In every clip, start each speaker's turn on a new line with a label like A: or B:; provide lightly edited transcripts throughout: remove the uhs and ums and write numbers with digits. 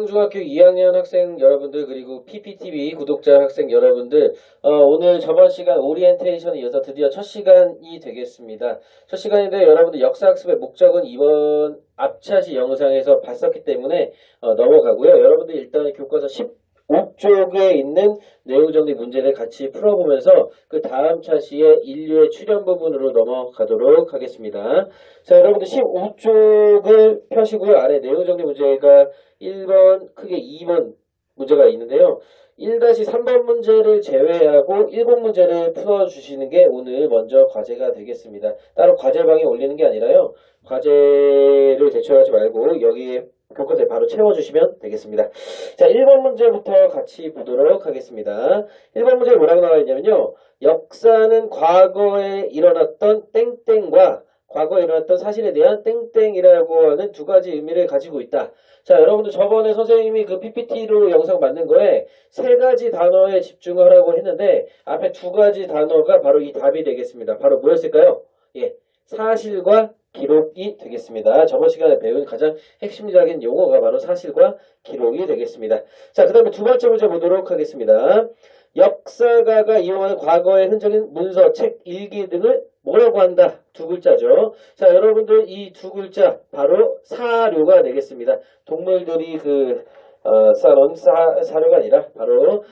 A: 중앙중학교 2학년 학생 여러분들 그리고 PPTV 구독자 학생 여러분들 오늘 저번 시간 오리엔테이션에 이어서 드디어 첫 시간이 되겠습니다. 첫 시간인데 여러분들 역사학습의 목적은 이번 앞차시 영상에서 봤었기 때문에 넘어가고요. 여러분들 일단 교과서 15쪽에 있는 내용 정리 문제를 같이 풀어보면서 그 다음 차시의 인류의 출현 부분으로 넘어가도록 하겠습니다. 자, 여러분들 15쪽을 펴시고요. 아래 내용 정리 문제가 1번, 크게 2번 문제가 있는데요. 1-3번 문제를 제외하고 7 문제를 풀어주시는 게 오늘 먼저 과제가 되겠습니다. 따로 과제방에 올리는 게 아니라요. 과제를 제출하지 말고 여기에 교과서에 바로 채워주시면 되겠습니다. 자, 1번 문제부터 같이 보도록 하겠습니다. 1번 문제에 뭐라고 나와 있냐면요. 역사는 과거에 일어났던 땡땡과 과거에 일어났던 사실에 대한 땡땡이라고 하는 두 가지 의미를 가지고 있다. 자, 여러분들 저번에 선생님이 그 PPT로 영상 만든 거에 세 가지 단어에 집중하라고 했는데 앞에 두 가지 단어가 바로 이 답이 되겠습니다. 바로 뭐였을까요? 예, 사실과 기록이 되겠습니다. 저번 시간에 배운 가장 핵심적인 용어가 바로 사실과 기록이 되겠습니다. 자, 그 다음에 두 번째 문제 보도록 하겠습니다. 역사가가 이용하는 과거의 흔적인 문서, 책, 일기 등을 뭐라고 한다? 두 글자죠. 자, 여러분들 이 두 글자 바로 사료가 되겠습니다. 동물들이 쌓아놓은 사료가 아니라 바로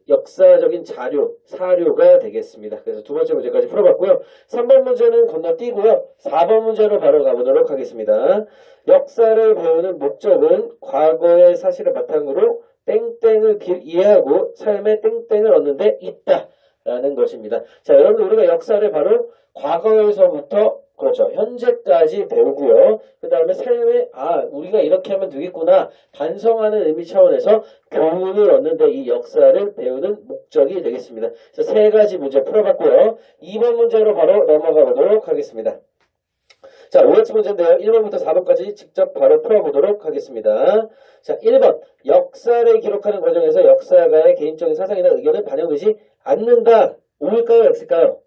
A: 역사적인 자료, 사료가 되겠습니다. 그래서 두 번째 문제까지 풀어봤고요. 3번 문제는 건너뛰고요. 4번 문제로 바로 가보도록 하겠습니다. 역사를 배우는 목적은 과거의 사실을 바탕으로 땡땡을 이해하고 삶의 땡땡을 얻는 데 있다. 라는 것입니다. 자, 여러분 우리가 역사를 바로 과거에서부터 그렇죠. 현재까지 배우고요. 그 다음에 삶에 우리가 이렇게 하면 되겠구나 반성하는 의미 차원에서 교훈을 얻는데 이 역사를 배우는 목적이 되겠습니다. 그래서 세 가지 문제 풀어봤고요. 2번 문제로 바로 넘어가 보도록 하겠습니다. 자, 5번 문제인데요. 1번부터 4번까지 직접 바로 풀어보도록 하겠습니다. 자, 1번. 역사를 기록하는 과정에서 역사가의 개인적인 사상이나 의견을 반영되지 않는다. O일까요? X일까요?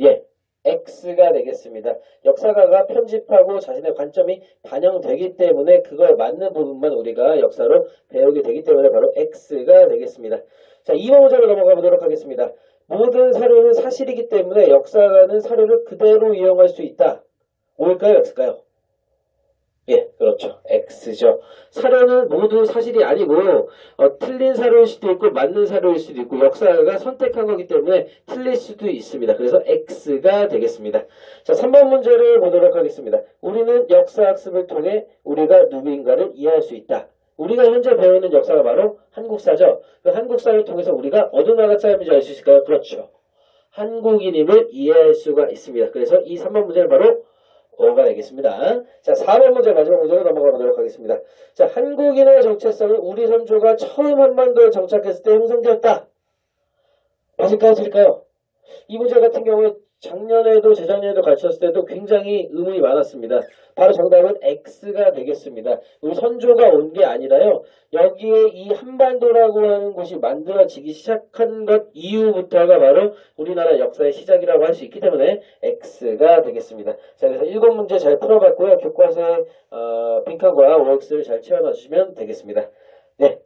A: 예, X가 되겠습니다. 역사가가 편집하고 자신의 관점이 반영되기 때문에 그걸 맞는 부분만 우리가 역사로 배우게 되기 때문에 바로 X가 되겠습니다. 자, 2번 문제로 넘어가 보도록 하겠습니다. 모든 사료는 사실이기 때문에 역사가는 사료를 그대로 이용할 수 있다. O일까요? X일까요? 예, 그렇죠. X죠. 사료는 모두 사실이 아니고 틀린 사료일 수도 있고 맞는 사료일 수도 있고 역사가 선택한 거기 때문에 틀릴 수도 있습니다. 그래서 X가 되겠습니다. 자, 3번 문제를 보도록 하겠습니다. 우리는 역사학습을 통해 우리가 누구인가를 이해할 수 있다. 우리가 현재 배우는 역사가 바로 한국사죠. 그 한국사를 통해서 우리가 어느 나라 사람인지 알 수 있을까요? 그렇죠. 한국인임을 이해할 수가 있습니다. 그래서 이 3번 문제는 바로 O가 되겠습니다. 자, 4번 문제 마지막 문제로 넘어가 보도록 하겠습니다. 자, 한국인의 정체성은 우리 선조가 처음 한반도에 정착했을 때 형성되었다. 맞을까요? 틀릴까요? 이 문제 같은 경우에 작년에도 재작년에도 가르쳤을 때도 굉장히 의문이 많았습니다. 바로 정답은 X가 되겠습니다. 우리 선조가 온 게 아니라요. 여기에 이 한반도라고 하는 곳이 만들어지기 시작한 것 이후부터가 바로 우리나라 역사의 시작이라고 할 수 있기 때문에 X가 되겠습니다. 자, 그래서 7 문제 잘 풀어봤고요. 교과서에 빈칸과 OX를 잘 채워놔 주시면 되겠습니다. 네.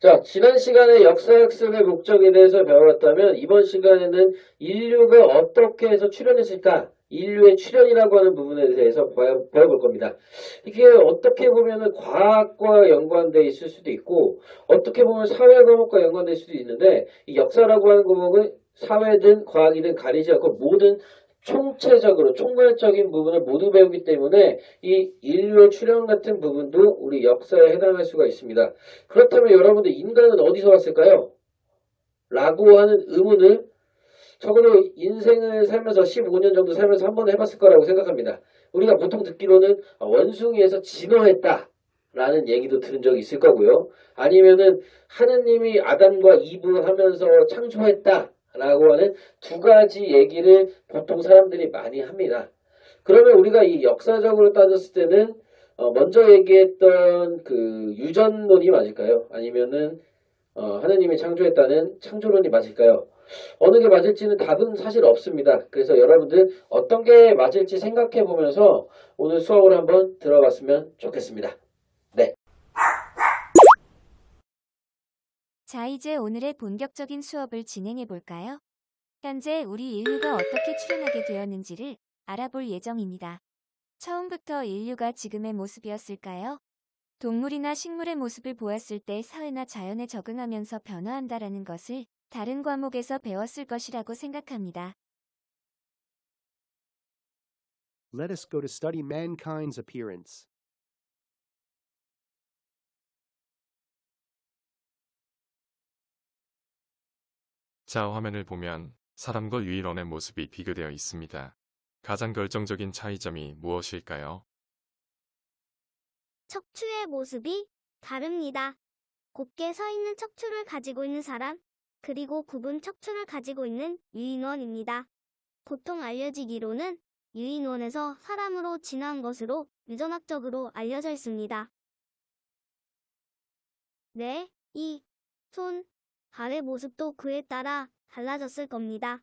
A: 자, 지난 시간에 역사학습의 목적에 대해서 배워왔다면 이번 시간에는 인류가 어떻게 해서 출현했을까? 인류의 출현이라고 하는 부분에 대해서 배워볼 겁니다. 이게 어떻게 보면 과학과 연관되어 있을 수도 있고 어떻게 보면 사회 과목과 연관될 수도 있는데 이 역사라고 하는 과목은 사회든 과학이든 가리지 않고 모든 총체적으로 총괄적인 부분을 모두 배우기 때문에 이 인류의 출현 같은 부분도 우리 역사에 해당할 수가 있습니다. 그렇다면 여러분들 인간은 어디서 왔을까요? 라고 하는 의문을 적어도 인생을 살면서 15년 정도 살면서 한 번 해봤을 거라고 생각합니다. 우리가 보통 듣기로는 원숭이에서 진화했다 라는 얘기도 들은 적이 있을 거고요. 아니면은 하느님이 아담과 이브 하면서 창조했다 라고 하는 두 가지 얘기를 보통 사람들이 많이 합니다. 그러면 우리가 이 역사적으로 따졌을 때는 먼저 얘기했던 그 유전론이 맞을까요? 아니면은 하느님이 창조했다는 창조론이 맞을까요? 어느 게 맞을지는 답은 사실 없습니다. 그래서 여러분들 어떤 게 맞을지 생각해 보면서 오늘 수업을 한번 들어봤으면 좋겠습니다. 네.
B: 자, 이제 오늘의 본격적인 수업을 진행해 볼까요? 현재 우리 인류가 어떻게 출현하게 되었는지를 알아볼 예정입니다. 처음부터 인류가 지금의 모습이었을까요? 동물이나 식물의 모습을 보았을 때 사회나 자연에 적응하면서 변화한다라는 것을 다른 과목에서 배웠을 것이라고 생각합니다.
C: Let us go to study mankind's appearance.
D: 자, 화면을 보면 사람과 유인원의 모습이 비교되어 있습니다. 가장 결정적인 차이점이 무엇일까요?
E: 척추의 모습이 다릅니다. 곧게 서 있는 척추를 가지고 있는 사람, 그리고 굽은 척추를 가지고 있는 유인원입니다. 보통 알려지기로는 유인원에서 사람으로 진화한 것으로 유전학적으로 알려져 있습니다. 네, 이, 손, 발의 모습도 그에 따라 달라졌을 겁니다.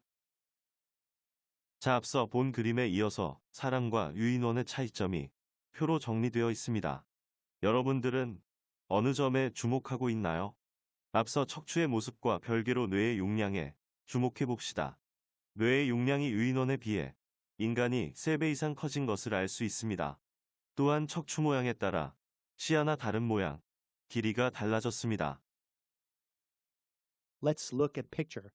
F: 자, 앞서 본 그림에 이어서 사람과 유인원의 차이점이 표로 정리되어 있습니다. 여러분들은 어느 점에 주목하고 있나요? 앞서 척추의 모습과 별개로 뇌의 용량에 주목해 봅시다. 뇌의 용량이 유인원에 비해 인간이 3배 이상 커진 것을 알 수 있습니다. 또한 척추 모양에 따라 시야나 다른 모양, 길이가 달라졌습니다.
C: Let's look at picture.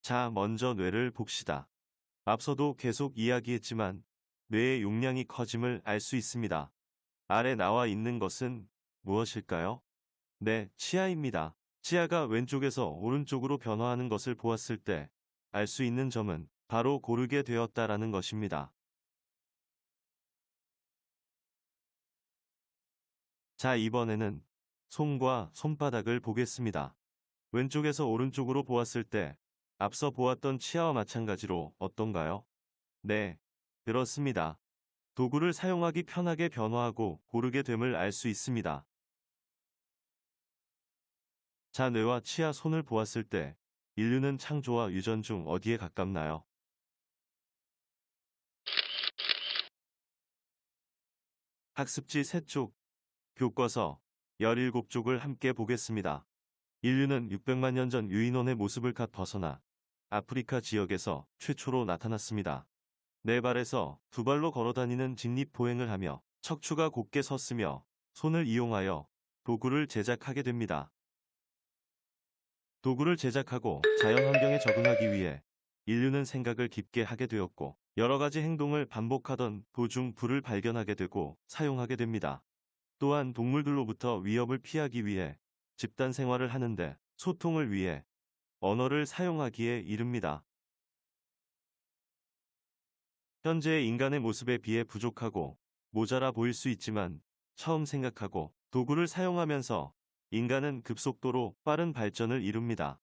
F: 자, 먼저 뇌를 봅시다. 앞서도 계속 이야기했지만 뇌의 용량이 커짐을 알 수 있습니다. 아래 나와 있는 것은 무엇일까요? 네, 치아입니다. 치아가 왼쪽에서 오른쪽으로 변화하는 것을 보았을 때 알 수 있는 점은 바로 고르게 되었다라는 것입니다. 자, 이번에는 손과 손바닥을 보겠습니다. 왼쪽에서 오른쪽으로 보았을 때 앞서 보았던 치아와 마찬가지로 어떤가요? 네, 그렇습니다. 도구를 사용하기 편하게 변화하고 고르게 됨을 알 수 있습니다. 자, 뇌와 치아, 손을 보았을 때 인류는 창조와 유전 중 어디에 가깝나요? 학습지 3쪽, 교과서 17쪽을 함께 보겠습니다. 인류는 600만 년 전 유인원의 모습을 갓 벗어나 아프리카 지역에서 최초로 나타났습니다. 4발에서 2발로 걸어다니는 직립보행을 하며 척추가 곧게 섰으며 손을 이용하여 도구를 제작하게 됩니다. 도구를 제작하고 자연 환경에 적응하기 위해 인류는 생각을 깊게 하게 되었고 여러 가지 행동을 반복하던 도중 불을 발견하게 되고 사용하게 됩니다. 또한 동물들로부터 위협을 피하기 위해 집단 생활을 하는데 소통을 위해 언어를 사용하기에 이릅니다. 현재의 인간의 모습에 비해 부족하고 모자라 보일 수 있지만 처음 생각하고 도구를 사용하면서 인간은 급속도로 빠른 발전을 이룹니다.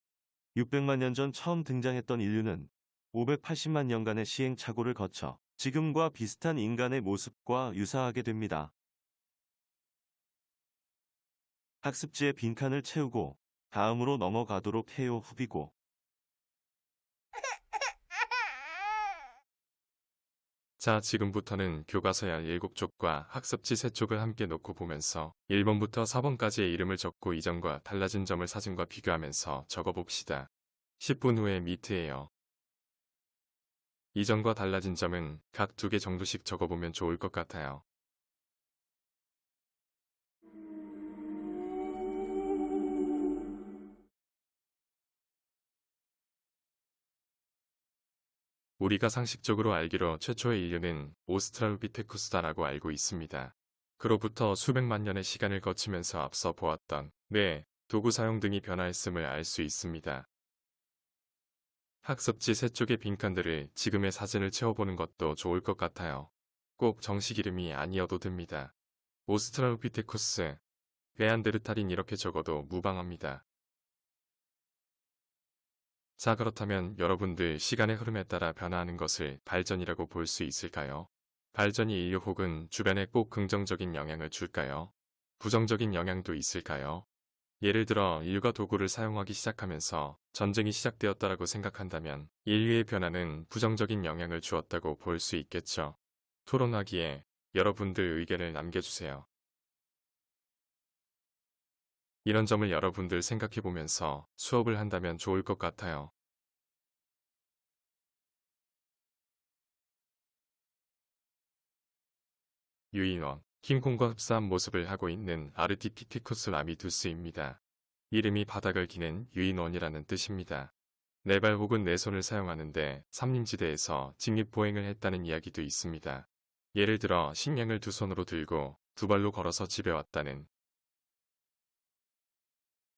F: 600만 년 전 처음 등장했던 인류는 580만 년간의 시행착오를 거쳐 지금과 비슷한 인간의 모습과 유사하게 됩니다. 학습지의 빈칸을 채우고 다음으로 넘어가도록 해요. 후비고.
D: 자, 지금부터는 교과서야 7쪽과 학습지 3쪽을 함께 놓고 보면서 1번부터 4번까지의 이름을 적고 이전과 달라진 점을 사진과 비교하면서 적어봅시다. 10분 후에 미트예요. 이전과 달라진 점은 각 2개 정도씩 적어보면 좋을 것 같아요. 우리가 상식적으로 알기로 최초의 인류는 오스트랄로피테쿠스다라고 알고 있습니다. 그로부터 수백만 년의 시간을 거치면서 앞서 보았던 도구 사용 등이 변화했음을 알 수 있습니다. 학습지 3쪽의 빈칸들을 지금의 사진을 채워보는 것도 좋을 것 같아요. 꼭 정식 이름이 아니어도 됩니다. 오스트랄로피테쿠스, 네안데르탈인 이렇게 적어도 무방합니다. 자, 그렇다면 여러분들 시간의 흐름에 따라 변화하는 것을 발전이라고 볼 수 있을까요? 발전이 인류 혹은 주변에 꼭 긍정적인 영향을 줄까요? 부정적인 영향도 있을까요? 예를 들어 인류가 도구를 사용하기 시작하면서 전쟁이 시작되었다라고 생각한다면 인류의 변화는 부정적인 영향을 주었다고 볼 수 있겠죠. 토론하기에 여러분들 의견을 남겨주세요. 이런 점을 여러분들 생각해 보면서 수업을 한다면 좋을 것 같아요. 유인원, 킹콩과 흡사한 모습을 하고 있는 아르티피티쿠스 라미두스입니다. 이름이 바닥을 기는 유인원이라는 뜻입니다. 네 발 혹은 네 손을 사용하는데 삼림지대에서 직립보행을 했다는 이야기도 있습니다. 예를 들어 식량을 두 손으로 들고 두 발로 걸어서 집에 왔다는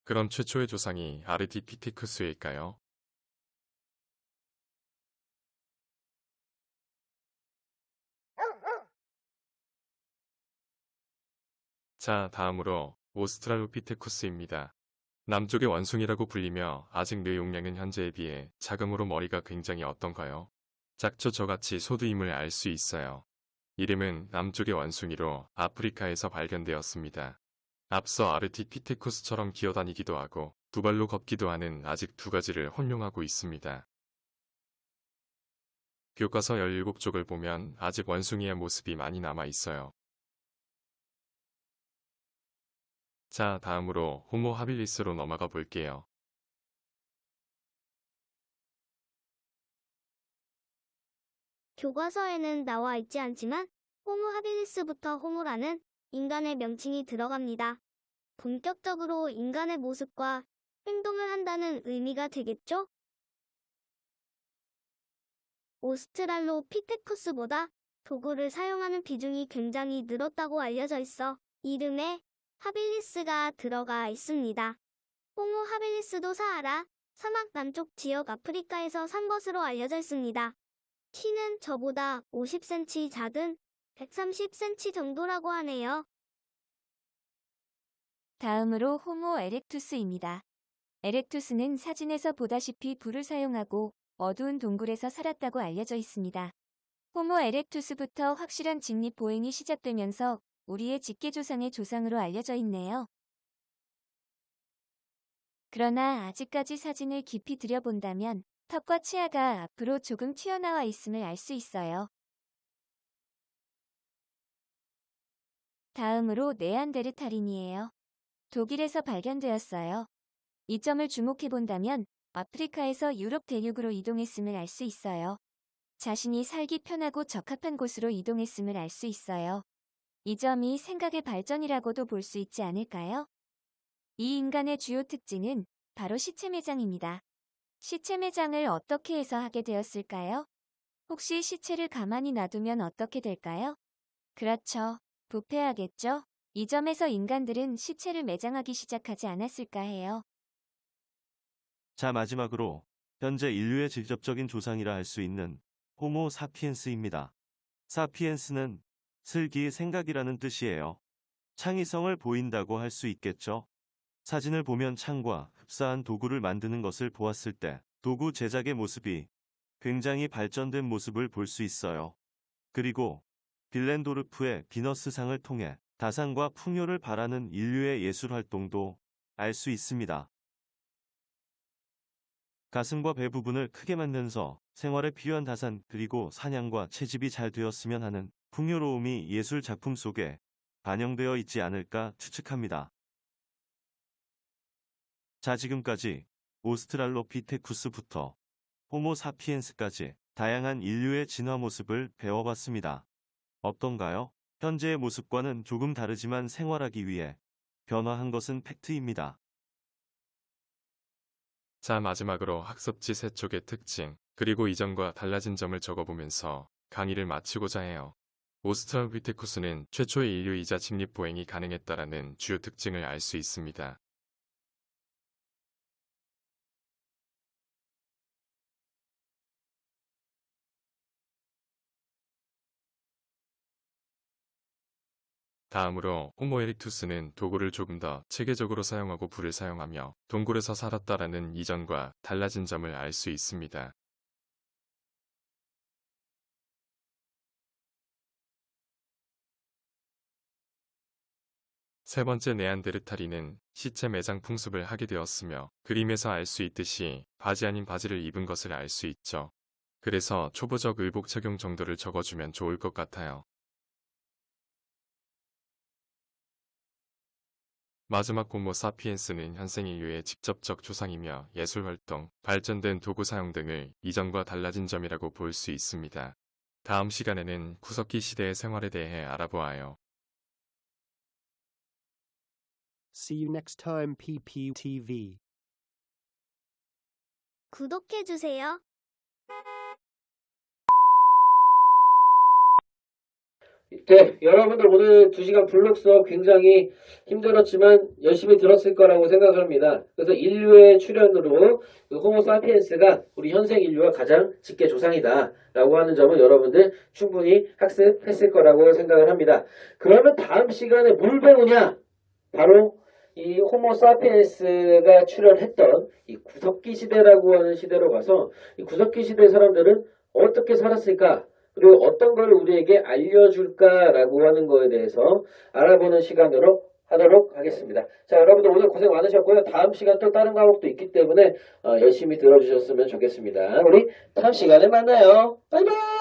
D: 그런 최초의 조상이 아르티피티쿠스일까요? 자, 다음으로 오스트랄로피테쿠스입니다. 남쪽의 원숭이라고 불리며 아직 뇌 용량은 현재에 비해 작음으로 머리가 굉장히 어떤가요? 작죠. 저같이 소두임을 알 수 있어요. 이름은 남쪽의 원숭이로 아프리카에서 발견되었습니다. 앞서 아르티피테쿠스처럼 기어다니기도 하고 두 발로 걷기도 하는 아직 두 가지를 혼용하고 있습니다. 교과서 17쪽을 보면 아직 원숭이의 모습이 많이 남아 있어요. 자, 다음으로 호모 하빌리스로 넘어가 볼게요.
E: 교과서에는 나와 있지 않지만 호모 하빌리스부터 호모라는 인간의 명칭이 들어갑니다. 본격적으로 인간의 모습과 행동을 한다는 의미가 되겠죠? 오스트랄로피테쿠스보다 도구를 사용하는 비중이 굉장히 늘었다고 알려져 있어 이름에 하빌리스가 들어가 있습니다. 호모 하빌리스도 사하라, 사막 남쪽 지역 아프리카에서 산 것으로 알려져 있습니다. 키는 저보다 50cm 작은 130cm 정도라고 하네요.
B: 다음으로 호모 에렉투스입니다. 에렉투스는 사진에서 보다시피 불을 사용하고 어두운 동굴에서 살았다고 알려져 있습니다. 호모 에렉투스부터 확실한 직립 보행이 시작되면서 우리의 직계조상의 조상으로 알려져 있네요. 그러나 아직까지 사진을 깊이 들여본다면 턱과 치아가 앞으로 조금 튀어나와 있음을 알 수 있어요. 다음으로 네안데르탈인이에요. 독일에서 발견되었어요. 이 점을 주목해본다면 아프리카에서 유럽 대륙으로 이동했음을 알 수 있어요. 자신이 살기 편하고 적합한 곳으로 이동했음을 알 수 있어요. 이 점이 생각의 발전이라고도 볼 수 있지 않을까요? 이 인간의 주요 특징은 바로 시체 매장입니다. 시체 매장을 어떻게 해서 하게 되었을까요? 혹시 시체를 가만히 놔두면 어떻게 될까요? 그렇죠. 부패하겠죠? 이 점에서 인간들은 시체를 매장하기 시작하지 않았을까 해요.
F: 자, 마지막으로 현재 인류의 직접적인 조상이라 할 수 있는 호모 사피엔스입니다. 사피엔스는 슬기 생각이라는 뜻이에요. 창의성을 보인다고 할 수 있겠죠. 사진을 보면 창과 흡사한 도구를 만드는 것을 보았을 때 도구 제작의 모습이 굉장히 발전된 모습을 볼 수 있어요. 그리고 빌렌도르프의 비너스상을 통해 다산과 풍요를 바라는 인류의 예술 활동도 알 수 있습니다. 가슴과 배 부분을 크게 만들면서 생활에 필요한 다산 그리고 사냥과 채집이 잘 되었으면 하는 풍요로움이 예술 작품 속에 반영되어 있지 않을까 추측합니다. 자, 지금까지 오스트랄로피테쿠스부터 호모 사피엔스까지 다양한 인류의 진화 모습을 배워봤습니다. 어떤가요? 현재의 모습과는 조금 다르지만 생활하기 위해 변화한 것은 팩트입니다.
D: 자, 마지막으로 학습지 3쪽의 특징, 그리고 이전과 달라진 점을 적어보면서 강의를 마치고자 해요. 오스트랄로피테쿠스는 최초의 인류이자 직립보행이 가능했다라는 주요 특징을 알 수 있습니다. 다음으로 호모 에릭투스는 도구를 조금 더 체계적으로 사용하고 불을 사용하며 동굴에서 살았다라는 이전과 달라진 점을 알 수 있습니다. 세 번째 네안데르탈인은 시체 매장 풍습을 하게 되었으며 그림에서 알 수 있듯이 바지 아닌 바지를 입은 것을 알 수 있죠. 그래서 초보적 의복 착용 정도를 적어주면 좋을 것 같아요. 마지막 호모 사피엔스는 현생 인류의 직접적 조상이며 예술활동, 발전된 도구 사용 등을 이전과 달라진 점이라고 볼 수 있습니다. 다음 시간에는 구석기 시대의 생활에 대해 알아보아요.
C: See you next time, PPTV.
E: 구독해주세요.
A: 네, 여러분들 오늘 2시간 블록 수업 굉장히 힘들었지만 열심히 들었을 거라고 생각을 합니다. 그래서 인류의 출현으로 그 호모 사피엔스가 우리 현생 인류와 가장 직계 조상이다 라고 하는 점은 여러분들 충분히 학습했을 거라고 생각을 합니다. 그러면 다음 시간에 뭘 배우냐? 바로 이 호모 사피엔스가 출현했던 이 구석기 시대라고 하는 시대로 가서 이 구석기 시대 사람들은 어떻게 살았을까? 그리고 어떤 걸 우리에게 알려줄까라고 하는 거에 대해서 알아보는 시간으로 하도록 하겠습니다. 자, 여러분들 오늘 고생 많으셨고요. 다음 시간 또 다른 과목도 있기 때문에 열심히 들어주셨으면 좋겠습니다. 우리 다음 시간에 만나요. 바이바이!